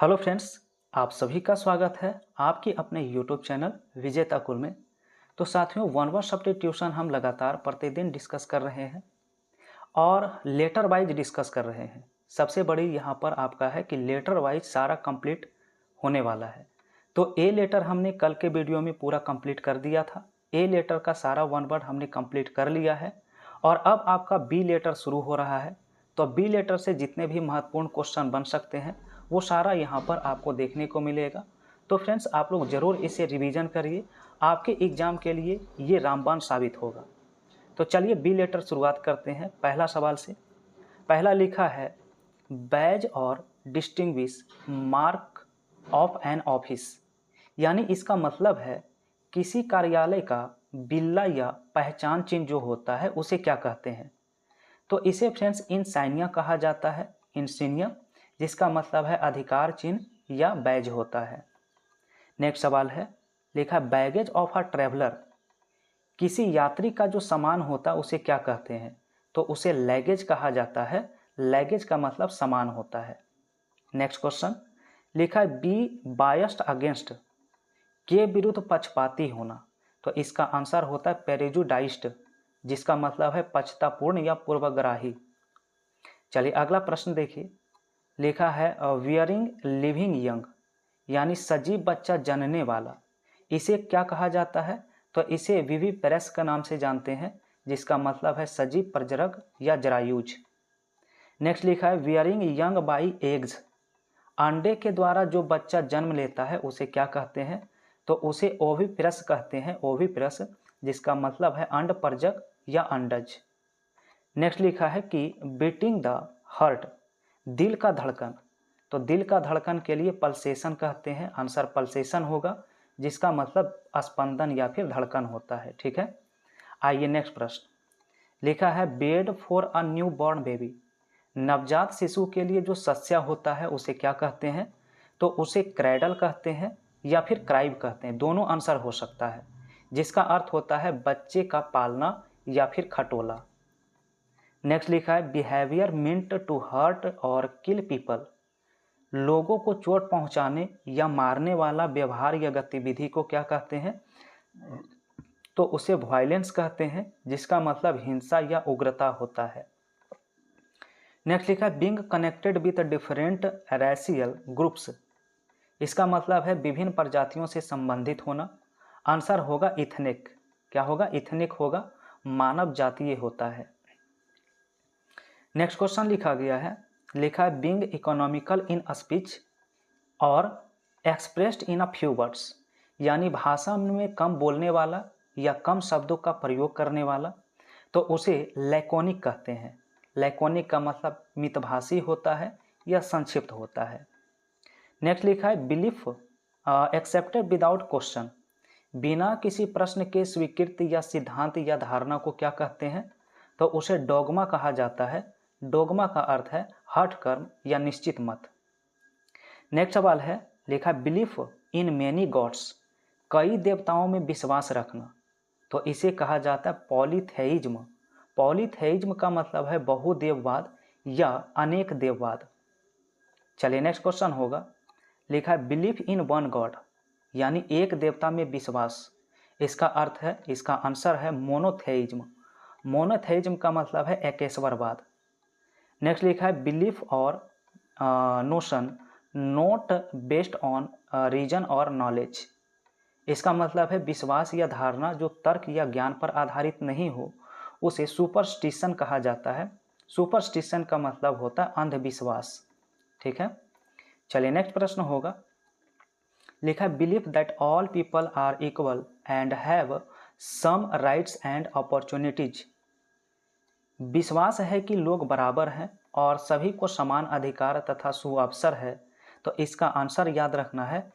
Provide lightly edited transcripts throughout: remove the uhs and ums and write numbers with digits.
Hello friends, आप सभी का स्वागत है आपके अपने यूट्यूब चैनल विजेता कुल में। तो साथियों, वन वर्ड सब्जेक्ट ट्यूशन हम लगातार प्रतिदिन डिस्कस कर रहे हैं और लेटर वाइज डिस्कस कर रहे हैं। सबसे बड़ी यहाँ पर आपका है कि लेटर वाइज सारा कंप्लीट होने वाला है। तो ए लेटर हमने कल के वीडियो में पूरा कंप्लीट कर दिया था। ए लेटर का सारा वन वर्ड हमने कंप्लीट कर लिया है और अब आपका बी लेटर शुरू हो रहा है। तो बी लेटर से जितने भी महत्वपूर्ण क्वेश्चन बन सकते हैं वो सारा यहाँ पर आपको देखने को मिलेगा। तो फ्रेंड्स, आप लोग ज़रूर इसे रिवीजन करिए, आपके एग्ज़ाम के लिए ये रामबाण साबित होगा। तो चलिए बी लेटर शुरुआत करते हैं पहला सवाल से। पहला लिखा है, बैज और distinguish mark of an office, यानी इसका मतलब है किसी कार्यालय का बिल्ला या पहचान चिन्ह जो होता है उसे क्या कहते हैं। तो इसे फ्रेंड्स इंसाइनिया कहा जाता है, इंसिनिया, जिसका मतलब है अधिकार चिन्ह या बैज होता है। नेक्स्ट सवाल है, लिखा बैगेज ऑफ अ ट्रेवलर, किसी यात्री का जो सामान होता है उसे क्या कहते हैं। तो उसे लैगेज कहा जाता है, लैगेज का मतलब सामान होता है। नेक्स्ट क्वेश्चन लिखा है, बी बायस्ड अगेंस्ट, के विरुद्ध पक्षपाती होना। तो इसका आंसर होता है प्रेजुडाइज्ड, जिसका मतलब है पक्षतापूर्ण या पूर्वग्राही। चलिए अगला प्रश्न देखिए, लिखा है वियरिंग लिविंग यंग, यानी सजीव बच्चा जनने वाला, इसे क्या कहा जाता है। तो इसे विवी पेरेस का नाम से जानते हैं, जिसका मतलब है सजीव प्रजनक या जरायुज। नेक्स्ट लिखा है वियरिंग यंग बाई एग्स, अंडे के द्वारा जो बच्चा जन्म लेता है उसे क्या कहते हैं। तो उसे ओविप्रस कहते हैं, ओविप्रस, जिसका मतलब है अंड प्रजक या अंडज। नेक्स्ट लिखा है कि बीटिंग द हार्ट, दिल का धड़कन। तो दिल का धड़कन के लिए पल्सेशन कहते हैं, आंसर पल्सेशन होगा, जिसका मतलब स्पंदन या फिर धड़कन होता है। ठीक है, आइए नेक्स्ट प्रश्न, लिखा है bed for a new born baby, नवजात शिशु के लिए जो सस्या होता है उसे क्या कहते हैं। तो उसे क्रैडल कहते हैं या फिर क्राइब कहते हैं, दोनों आंसर हो सकता है, जिसका अर्थ होता है बच्चे का पालना या फिर खटोला। नेक्स्ट लिखा है बिहेवियर मिंट टू हर्ट और किल पीपल, लोगों को चोट पहुंचाने या मारने वाला व्यवहार या गतिविधि को क्या कहते हैं। तो उसे वायलेंस कहते हैं, जिसका मतलब हिंसा या उग्रता होता है। नेक्स्ट लिखा है being connected with different racial groups, इसका मतलब है विभिन्न प्रजातियों से संबंधित होना, आंसर होगा इथनिक। क्या होगा, इथनिक होगा, मानव जातीय होता है। नेक्स्ट क्वेश्चन लिखा गया है, लिखा है बीइंग इकोनॉमिकल इन स्पीच और expressed in a few words, यानी भाषा में कम बोलने वाला या कम शब्दों का प्रयोग करने वाला। तो उसे लैकोनिक कहते हैं, लैकोनिक का मतलब मितभाषी होता है या संक्षिप्त होता है। नेक्स्ट लिखा है बिलीफ एक्सेप्टेड विदाउट क्वेश्चन, बिना किसी प्रश्न के स्वीकृति या सिद्धांत या धारणा को क्या कहते हैं। तो उसे डोगमा कहा जाता है, डोगमा का अर्थ है हठ कर्म या निश्चित मत। नेक्स्ट सवाल है, लिखा बिलीफ इन मेनी गॉड्स, कई देवताओं में विश्वास रखना। तो इसे कहा जाता है पॉलीथेइज्म, पॉलीथेइज्म का मतलब है बहुदेववाद या अनेक देववाद। चलिए नेक्स्ट क्वेश्चन होगा, लिखा है बिलीफ इन वन गॉड, यानी एक देवता में विश्वास, इसका अर्थ है, इसका आंसर है मोनोथेइज्म, मोनोथेइज्म का मतलब है एकेश्वरवाद। नेक्स्ट लिखा है बिलीफ और notion not based on reason और नॉलेज, इसका मतलब है विश्वास या धारणा जो तर्क या ज्ञान पर आधारित नहीं हो उसे सुपरस्टिशन कहा जाता है। सुपरस्टिशन का मतलब होता है अंधविश्वास। ठीक है, चलिए नेक्स्ट प्रश्न होगा, लिखा है believe that all people are equal and have some rights and opportunities, विश्वास है कि लोग बराबर हैं और सभी को समान अधिकार तथा सुअवसर है। तो इसका आंसर याद रखना है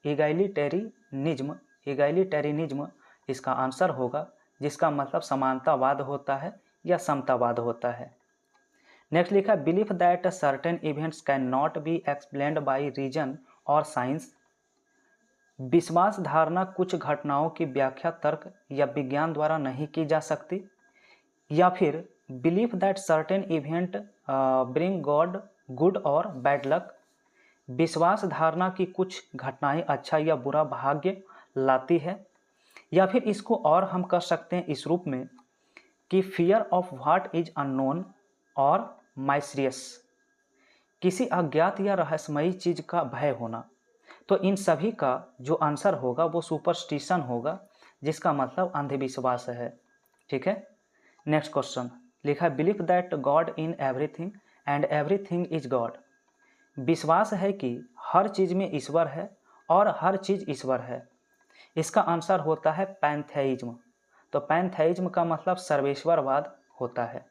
इगैलिटेरिनिज्म, इगैलिटेरिनिज्म इसका आंसर होगा, जिसका मतलब समानतावाद होता है या समतावाद होता है। नेक्स्ट लिखा belief that certain events can not be explained by reason और साइंस, विश्वास धारणा कुछ घटनाओं की व्याख्या तर्क या विज्ञान द्वारा नहीं की जा सकती। या फिर belief that certain event bring God good और बैड लक, विश्वास धारणा की कुछ घटनाएं अच्छा या बुरा भाग्य लाती है, या फिर इसको और हम कह सकते हैं इस रूप में कि fear of what is unknown और माइस्रियस, किसी अज्ञात या रहस्यमयी चीज का भय होना। तो इन सभी का जो आंसर होगा वो सुपरस्टिशन होगा, जिसका मतलब अंधविश्वास है। ठीक है। नेक्स्ट क्वेश्चन लिखा है believe that God in everything and everything is God. विश्वास है कि हर चीज में ईश्वर है और हर चीज ईश्वर है। इसका आंसर होता है पैंथेइज्म। तो पैंथेइज्म का मतलब सर्वेश्वरवाद होता है।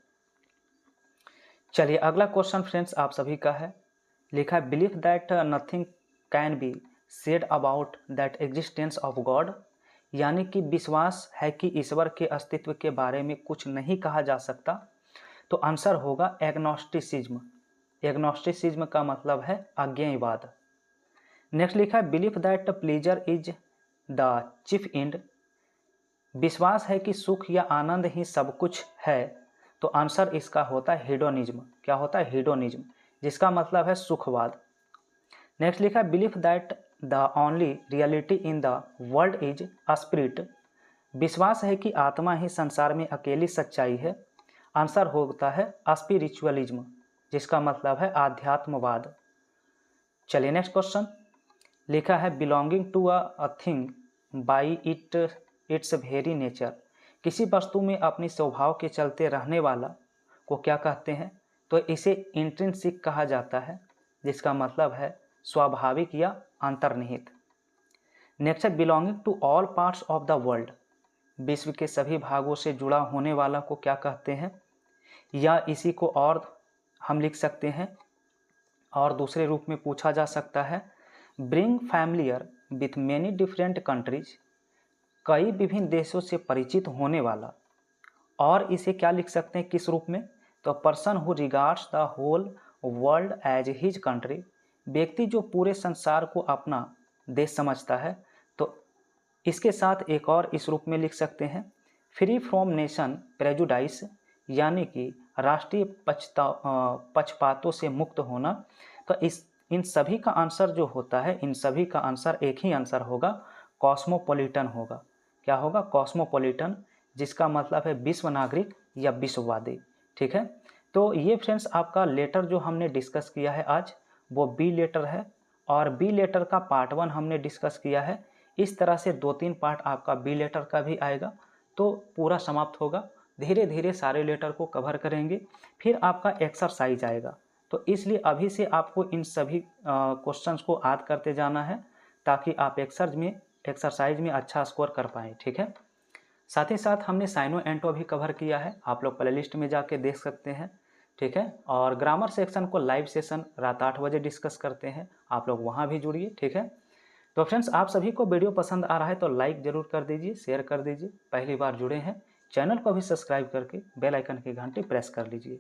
चलिए अगला क्वेश्चन फ्रेंड्स आप सभी का है। लिखा है believe that nothing can be said about that existence of God. यानी कि विश्वास है कि ईश्वर के अस्तित्व के बारे में कुछ नहीं कहा जा सकता। तो आंसर होगा एग्नोस्टिसिज्म। एग्नोस्टिसिज्म का मतलब है अज्ञेयवाद। नेक्स्ट लिखा है believe that pleaser is the cheap and. विश्वास है कि सुख या आनंद ही सब कुछ है। तो आंसर इसका होता है हेडोनिज्म। क्या होता है? हेडोनिज्म, जिसका मतलब है सुखवाद। नेक्स्ट लिखा है believe that the only reality in the world is spirit. विश्वास है कि आत्मा ही संसार में अकेली सच्चाई है। आंसर होता है स्पिरिचुअलिज्म, जिसका मतलब है आध्यात्मवाद। चलिए नेक्स्ट क्वेश्चन लिखा है belonging to a thing by its very nature. किसी वस्तु में अपनी स्वभाव के चलते रहने वाला को क्या कहते हैं? तो इसे इंट्रिंसिक कहा जाता है, जिसका मतलब है स्वाभाविक या अंतर्निहित। नेक्स्ट है belonging to all parts of the world. विश्व के सभी भागों से जुड़ा होने वाला को क्या कहते हैं? या इसी को और हम लिख सकते हैं और दूसरे रूप में पूछा जा सकता है bring familiar with many different countries. कई विभिन्न देशों से परिचित होने वाला। और इसे क्या लिख सकते हैं किस रूप में? तो person who regards the whole world as his country. व्यक्ति जो पूरे संसार को अपना देश समझता है। तो इसके साथ एक और इस रूप में लिख सकते हैं फ्री फ्रॉम नेशन प्रेजुडाइस, यानी कि राष्ट्रीय पक्षपातों से मुक्त होना। तो इन सभी का आंसर जो होता है, इन सभी का आंसर एक ही आंसर होगा, कॉस्मोपॉलिटन होगा। क्या होगा? कॉस्मोपॉलिटन, जिसका मतलब है विश्व नागरिक या विश्ववादी। ठीक है। तो ये फ्रेंड्स आपका लेटर जो हमने डिस्कस किया है आज, वो बी लेटर है। और बी लेटर का पार्ट 1 हमने डिस्कस किया है। इस तरह से 2-3 पार्ट आपका बी लेटर का भी आएगा, तो पूरा समाप्त होगा। धीरे धीरे सारे लेटर को कवर करेंगे, फिर आपका एक्सरसाइज आएगा। तो इसलिए अभी से आपको इन सभी क्वेश्चंस को याद करते जाना है, ताकि आप एक्सरसाइज में अच्छा स्कोर कर पाएँ। ठीक है। साथ ही साथ हमने साइनो एंटो भी कवर किया है, आप लोग प्लेलिस्ट में जाके देख सकते हैं। ठीक है। और ग्रामर सेक्शन को लाइव सेशन रात 8 बजे डिस्कस करते हैं, आप लोग वहाँ भी जुड़िए। ठीक है। तो फ्रेंड्स आप सभी को वीडियो पसंद आ रहा है तो लाइक ज़रूर कर दीजिए, शेयर कर दीजिए। पहली बार जुड़े हैं, चैनल को भी सब्सक्राइब करके बेल आइकन की घंटी प्रेस कर लीजिए।